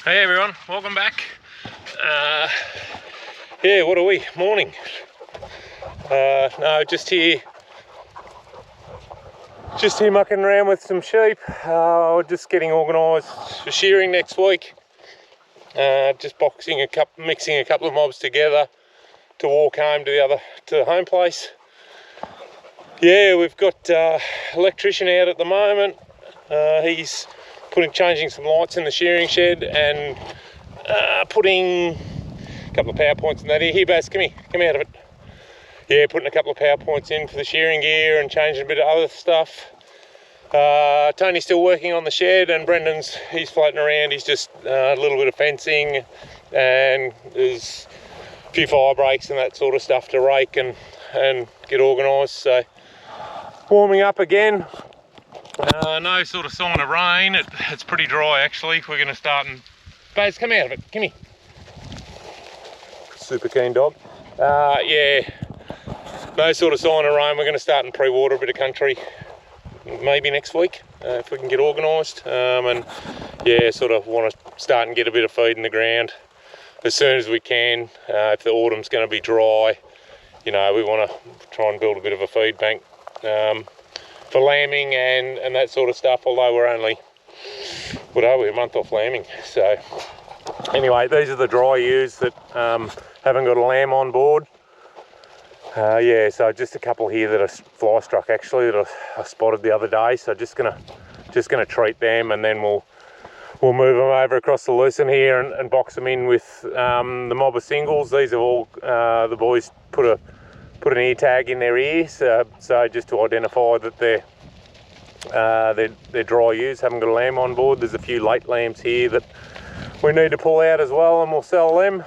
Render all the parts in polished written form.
Hey everyone, welcome back. Yeah, what are we? Morning. No, just here mucking around with some sheep. Just getting organised for shearing next week. Just mixing a couple of mobs together to walk home to the home place. Yeah, we've got electrician out at the moment. He's changing some lights in the shearing shed and putting a couple of power points in that. Here, Baz, come out of it. Yeah, putting a couple of power points in for the shearing gear and changing a bit of other stuff. Tony's still working on the shed, and he's floating around. He's just a little bit of fencing, and there's a few fire breaks and that sort of stuff to rake and get organised. So warming up again. No sort of sign of rain. It's pretty dry actually. We're going to start and... Baz, come out of it. Come here. Super keen dog. Yeah, no sort of sign of rain. We're going to start and pre-water a bit of country maybe next week if we can get organised. And yeah, sort of want to start and get a bit of feed in the ground as soon as we can. If the autumn's going to be dry, you know, we want to try and build a bit of a feed bank for lambing and that sort of stuff, although we're only, what are we, a month off lambing. So anyway, these are the dry ewes that haven't got a lamb on board. Yeah, so just a couple here that are fly struck actually that I spotted the other day. So just gonna treat them, and then we'll move them over across the lucerne here and box them in with the mob of singles. These are all the boys put an ear tag in their ears, so just to identify that they're dry ewes, haven't got a lamb on board. There's a few late lambs here that we need to pull out as well, and we'll sell them.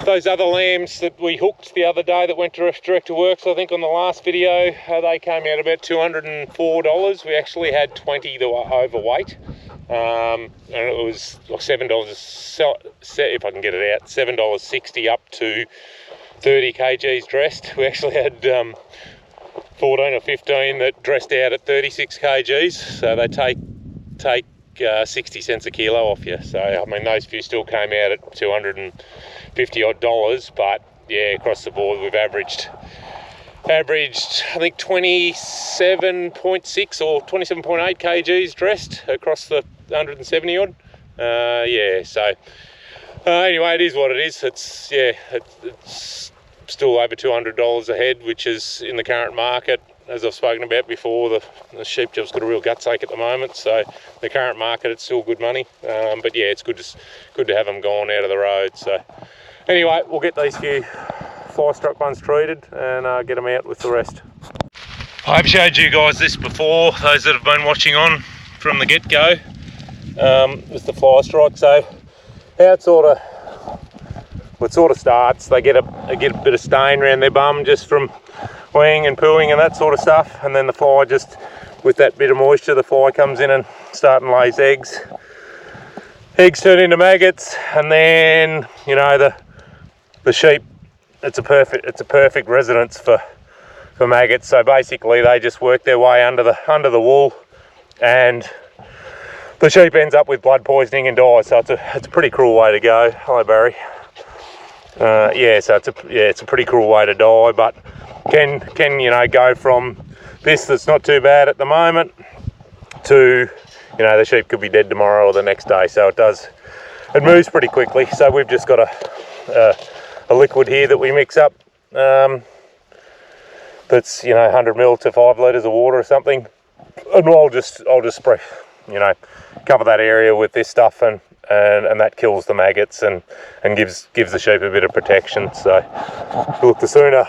Those other lambs that we hooked the other day that went direct to works, I think on the last video, they came out about $204. We actually had 20 that were overweight, and it was like $7, if I can get it out, $7.60 up to 30 kgs dressed. We actually had 14 or 15 that dressed out at 36 kgs, so they take 60 cents a kilo off you. So I mean, those few still came out at $250 odd, but yeah, across the board we've averaged I think 27.6 or 27.8 kgs dressed across the 170 odd. Yeah, so anyway, it is what it is. It's still over $200 a head, which is in the current market, as I've spoken about before. The sheep job's got a real gut's ache at the moment, so the current market, it's still good money. But yeah, it's good to have them gone out of the road. So anyway, we'll get these few fly struck ones treated and get them out with the rest. I've showed you guys this before, those that have been watching on from the get-go, with the fly strike. So how it sort of starts, they get a bit of stain around their bum just from weeing and pooing and that sort of stuff, and then the fly, just with that bit of moisture, the fly comes in and starts and lays eggs. Eggs turn into maggots, and then, you know, the sheep, it's a perfect residence for maggots. So basically they just work their way under the wool, and the sheep ends up with blood poisoning and dies. So it's a pretty cruel way to go. Hello, Barry. Yeah, so it's a pretty cruel way to die, but can you know, go from this that's not too bad at the moment to, you know, the sheep could be dead tomorrow or the next day. So it moves pretty quickly. So we've just got a liquid here that we mix up, that's, you know, 100 ml to 5 litres of water or something, and I'll just spray, you know, cover that area with this stuff, and that kills the maggots and gives the sheep a bit of protection. So look, the sooner,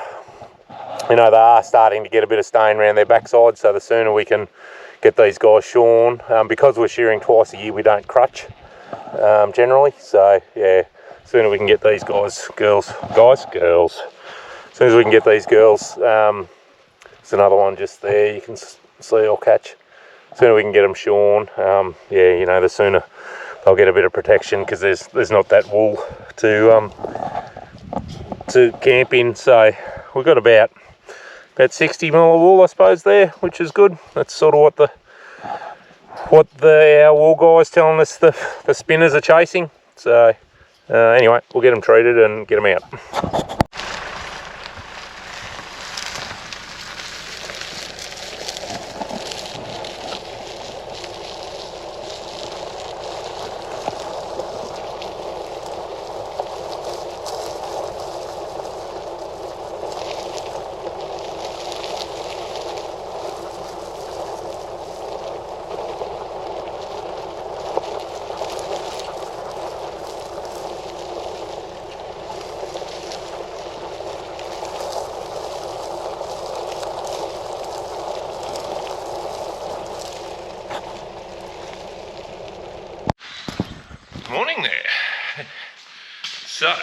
you know, they are starting to get a bit of stain around their backside, so the sooner we can get these guys shorn. Because we're shearing twice a year, we don't crutch generally. So yeah, sooner we can get these girls. As soon as we can get these girls, there's another one just there, you can see I'll catch. Sooner we can get them shorn, yeah, you know, the sooner they'll get a bit of protection, because there's not that wool to camp in. So we've got about 60 mil of wool, I suppose, there, which is good. That's sort of what what our wool guys telling us the spinners are chasing. So anyway, we'll get them treated and get them out. Morning there. So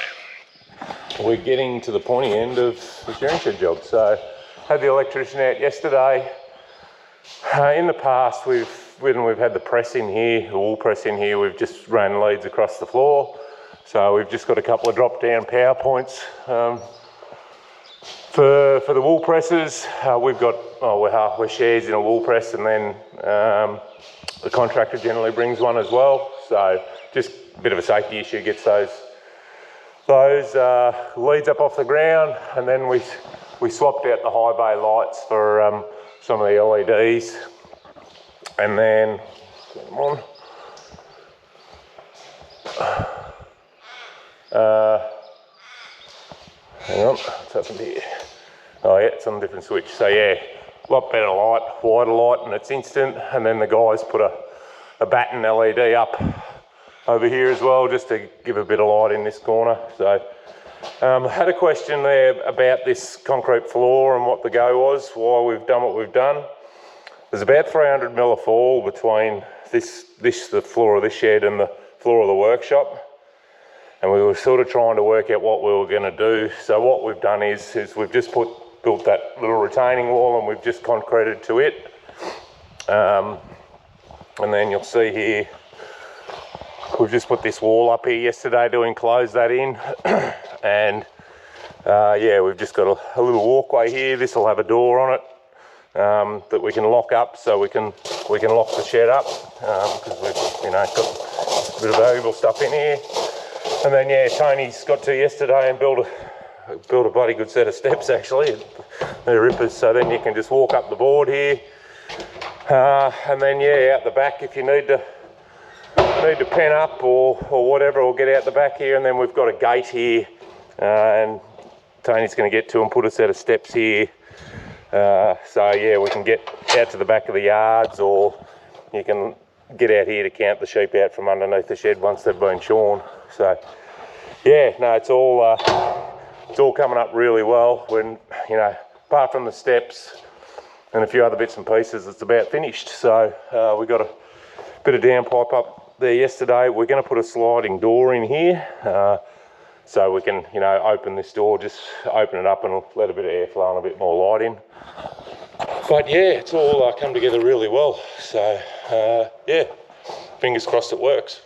we're getting to the pointy end of the shearing shed job. So had the electrician out yesterday. In the past, when we've had the press in here, the wool press in here, we've just ran leads across the floor. So we've just got a couple of drop down power points for the wool presses. We've got we're shares in a wool press, and then the contractor generally brings one as well. So just a bit of a safety issue, gets those leads up off the ground, and then we swapped out the high bay lights for some of the LEDs, and then get them on. Hang on, what's happened here? Oh yeah, it's on a different switch. So yeah, a lot better light, wider light, and it's instant. And then the guys put a batten LED up over here as well, just to give a bit of light in this corner. So I had a question there about this concrete floor and what the go was, why we've done what we've done. There's about 300 mil of fall between the floor of this shed and the floor of the workshop, and we were sort of trying to work out what we were going to do. So what we've done is we've just built that little retaining wall, and we've just concreted to it. And then you'll see here, we've just put this wall up here yesterday to enclose that in. And yeah, we've just got a little walkway here. This will have a door on it that we can lock up, so we can lock the shed up because we've got a bit of valuable stuff in here. And then yeah, Tony's got to yesterday and built a bloody good set of steps actually. They're rippers, so then you can just walk up the board here. And then yeah, out the back if you need to pen up or whatever, or get out the back here. And then we've got a gate here, and Tony's going to get to and put a set of steps here. So yeah, we can get out to the back of the yards, or you can get out here to count the sheep out from underneath the shed once they've been shorn. So yeah, no, it's all coming up really well. When apart from the steps and a few other bits and pieces, it's about finished. So we got a bit of downpipe up there yesterday. We're going to put a sliding door in here, so we can open this door, just open it up and let a bit of airflow and a bit more light in. But yeah, it's all come together really well. So yeah, fingers crossed it works.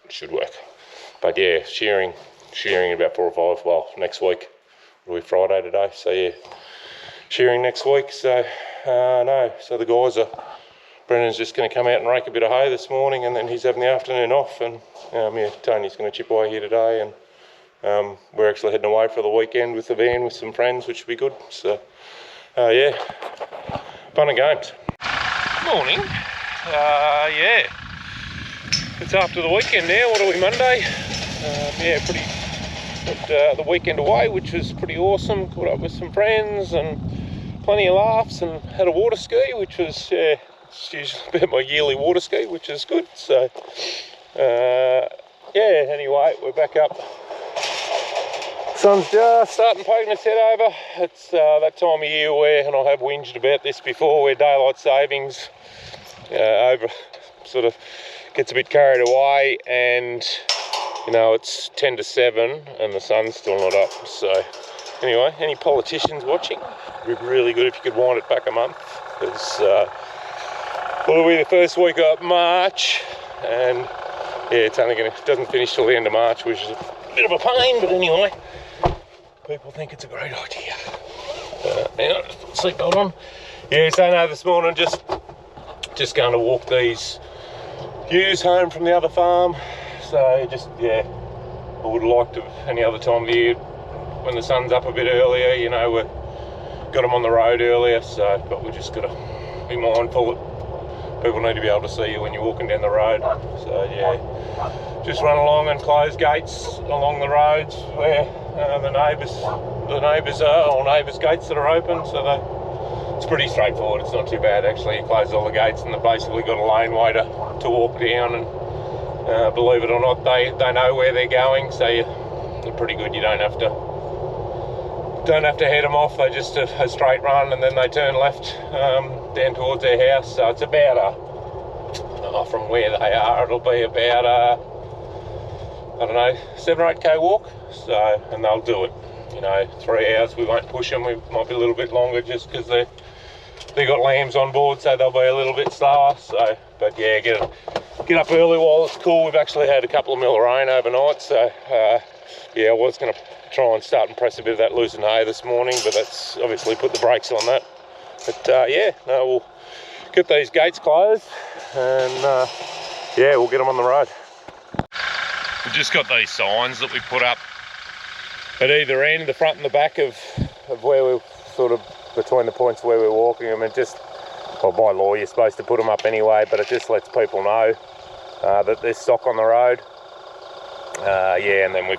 It should work. But yeah, shearing about 4 or 5. Well, next week. It'll be Friday today, so yeah, shearing next week. So so the guys Brendan's just going to come out and rake a bit of hay this morning, and then he's having the afternoon off. And yeah, Tony's going to chip away here today, and we're actually heading away for the weekend with the van with some friends, which will be good. So yeah, fun and games. Morning. Yeah, it's after the weekend now. What are we, Monday? Yeah, the weekend away, which was pretty awesome. Caught up with some friends and plenty of laughs, and had a water ski, which was it's usually about my yearly water ski, which is good. So yeah, anyway, we're back up. Sun's just starting poking its head over. It's that time of year where, and I have whinged about this before, where daylight savings sort of gets a bit carried away, and it's 10 to 7 and the sun's still not up. So anyway, any politicians watching, it'd be really good if you could wind it back a month, because it'll be the first week of March, and yeah, it doesn't finish till the end of March, which is a bit of a pain. But anyway, people think it's a great idea. Now, seatbelt on. Yeah, so no, this morning just going to walk these ewes home from the other farm. So just, yeah, I would have liked to any other time of the year when the sun's up a bit earlier, you know, we got them on the road earlier, so, but we just got to be mindful that people need to be able to see you when you're walking down the road. So yeah, just run along and close gates along the roads where the neighbours are, or neighbours' gates that are open, so it's pretty straightforward. It's not too bad actually. You close all the gates and they've basically got a laneway to walk down, and believe it or not, they know where they're going, so you're pretty good. You don't have to head them off. They just a straight run and then they turn left down towards their house. So it's about from where they are, it'll be about I don't know, 7 or 8k walk. So, and they'll do it, you know, 3 hours. We won't push them. We might be a little bit longer just because they got lambs on board, so they'll be a little bit slower. So, but yeah, get up early while it's cool. We've actually had a couple of mil of rain overnight, so yeah, I was going to try and start and press a bit of that loosened hay this morning, but that's obviously put the brakes on that. But yeah, no, we'll get these gates closed, and yeah, we'll get them on the road. We've just got these signs that we put up at either end, the front and the back of where we're sort of between the points where we're walking. I mean, just, well, by law you're supposed to put them up anyway, but it just lets people know that there's stock on the road. Yeah, and then we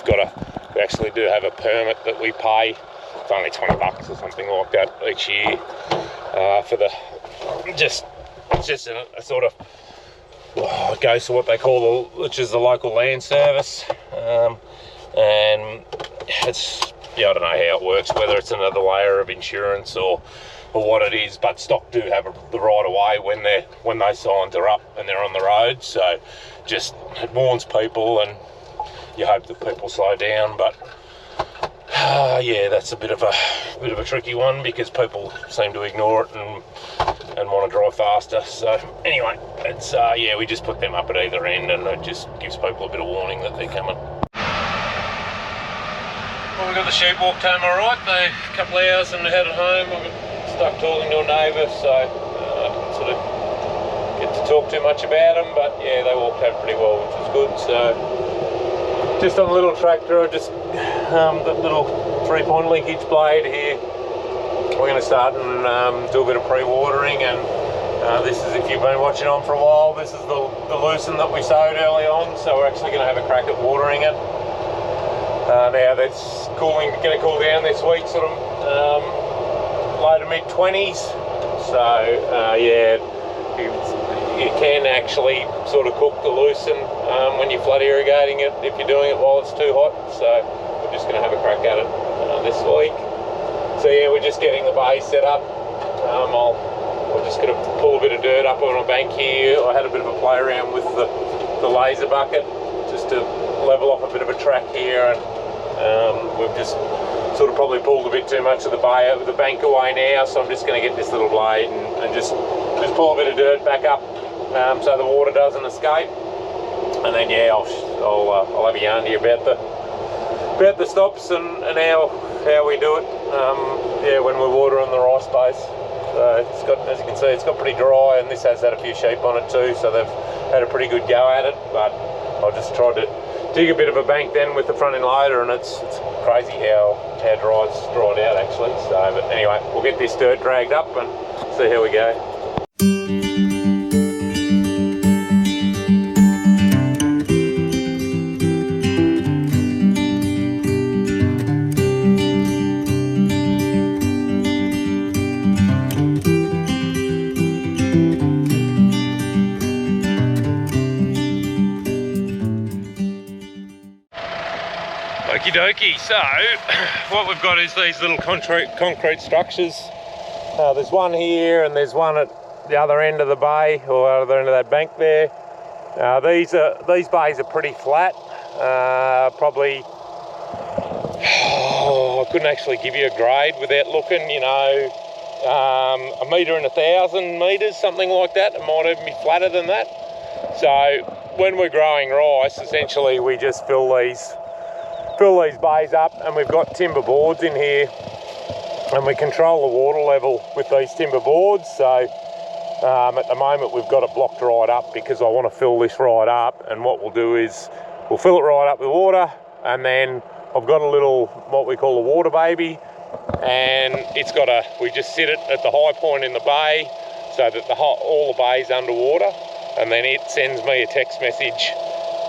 actually do have a permit that we pay. It's only 20 bucks or something like that each year for the, it's just a sort of, it goes to what they call which is the local land service, and it's, yeah, I don't know how it works, whether it's another layer of insurance or what it is, but stock do have the right of way when those signs are up and they're on the road. So just, it warns people, and you hope that people slow down. But yeah, that's a bit of a tricky one because people seem to ignore it and want to drive faster. So anyway, it's yeah, we just put them up at either end, and it just gives people a bit of warning that they're coming. Well, we got the sheep walked home all right. They a couple of hours and headed home. I got stuck talking to a neighbour, so I didn't sort of get to talk too much about them. But yeah, they walked home pretty well, which was good. So just on the little tractor, just the little 3-point linkage blade here. We're going to start and do a bit of pre-watering, and this is, if you've been watching on for a while, this is the lucerne that we sowed early on, so we're actually going to have a crack at watering it. Now that's going to cool down this week, sort of low to mid-20s, so yeah, you can actually sort of cook the lucerne when you're flood irrigating it if you're doing it while it's too hot. So we're just going to have a crack at it this week. So yeah, we're just getting the bay set up. I'm just going to pull a bit of dirt up on a bank here. I had a bit of a play around with the laser bucket just to level off a bit of a track here, and we've just sort of probably pulled a bit too much of the bank away now. So I'm just going to get this little blade and just pull a bit of dirt back up so the water doesn't escape. And then yeah, I'll have a yarn to you about the stops and how we do it. Yeah, when we're watering the rice base. So it's got, as you can see, it's got pretty dry, and this has had a few sheep on it too, so they've had a pretty good go at it. But I just tried to dig a bit of a bank then with the front end loader, and it's crazy how dry it's dried out actually. So, but anyway, we'll get this dirt dragged up and see how we go. Okie dokie, so what we've got is these little concrete structures. There's one here and there's one at the other end of the bay, or other end of that bank there. These bays are pretty flat. Probably, I couldn't actually give you a grade without looking, you know, 1 metre in 1,000 metres, something like that. It might even be flatter than that. So when we're growing rice, essentially we just fill these bays up, and we've got timber boards in here, and we control the water level with these timber boards. So At the moment we've got it blocked right up because I want to fill this right up, and what we'll do is we'll fill it right up with water, and then I've got a little, what we call a water baby, and it's got we just sit it at the high point in the bay so that all the bay's underwater, and then it sends me a text message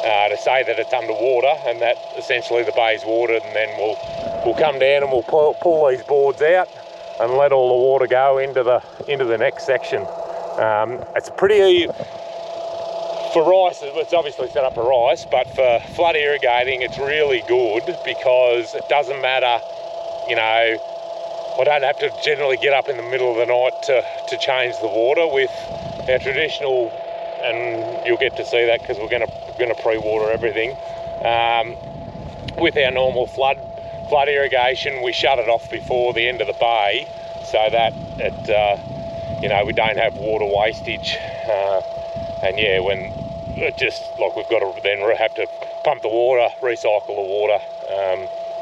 to say that it's underwater and that essentially the bay's watered, and then we'll come down and we'll pull these boards out and let all the water go into the next section. It's pretty, for rice, it's obviously set up for rice, but for flood irrigating it's really good because it doesn't matter, you know, I don't have to generally get up in the middle of the night to change the water. With our traditional, and you'll get to see that because we're going to pre-water everything. With our normal flood irrigation, we shut it off before the end of the bay so that it, you know, we don't have water wastage. And yeah, when it just like we've got to then have to pump the water, recycle the water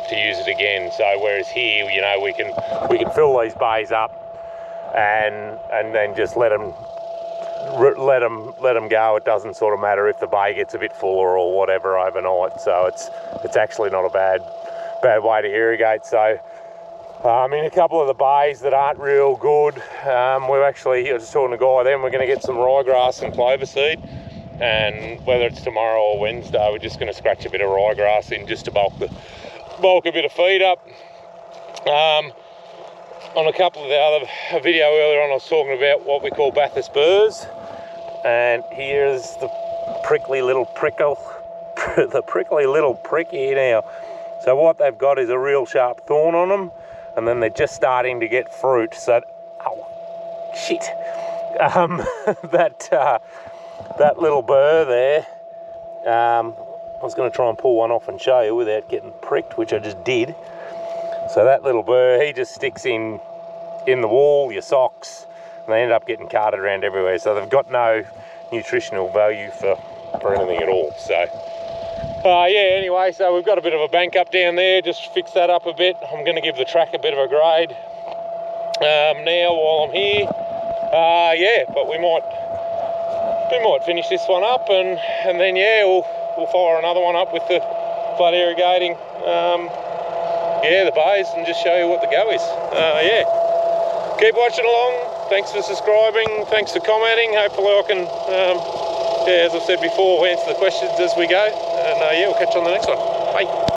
to use it again. So whereas here, you know, we can fill these bays up and then just let them go. It doesn't sort of matter if the bay gets a bit fuller or whatever overnight. So it's actually not a bad way to irrigate. So in a couple of the bays that aren't real good, we're actually, I was just talking to a guy then, we're going to get some ryegrass and clover seed, and whether it's tomorrow or Wednesday, we're just going to scratch a bit of ryegrass in just to bulk a bit of feed up. On a couple of the other video earlier on, I was talking about what we call Bathurst burrs, and here's the prickly little prick here now. So what they've got is a real sharp thorn on them, and then they're just starting to get fruit. So, oh, shit. That little burr there, I was going to try and pull one off and show you without getting pricked, which I just did. So that little burr, he just sticks in the wall, your socks, and they end up getting carted around everywhere. So they've got no nutritional value for anything at all. So yeah, anyway, so we've got a bit of a bank up down there, just fix that up a bit. I'm going to give the track a bit of a grade now while I'm here. Yeah, but we might finish this one up, and then yeah, we'll fire another one up with the flood irrigating yeah, the bays, and just show you what the go is. Yeah, keep watching along. Thanks for subscribing, thanks for commenting. Hopefully I can yeah, as I've said before, answer the questions as we go, and yeah, we'll catch you on the next one. Bye.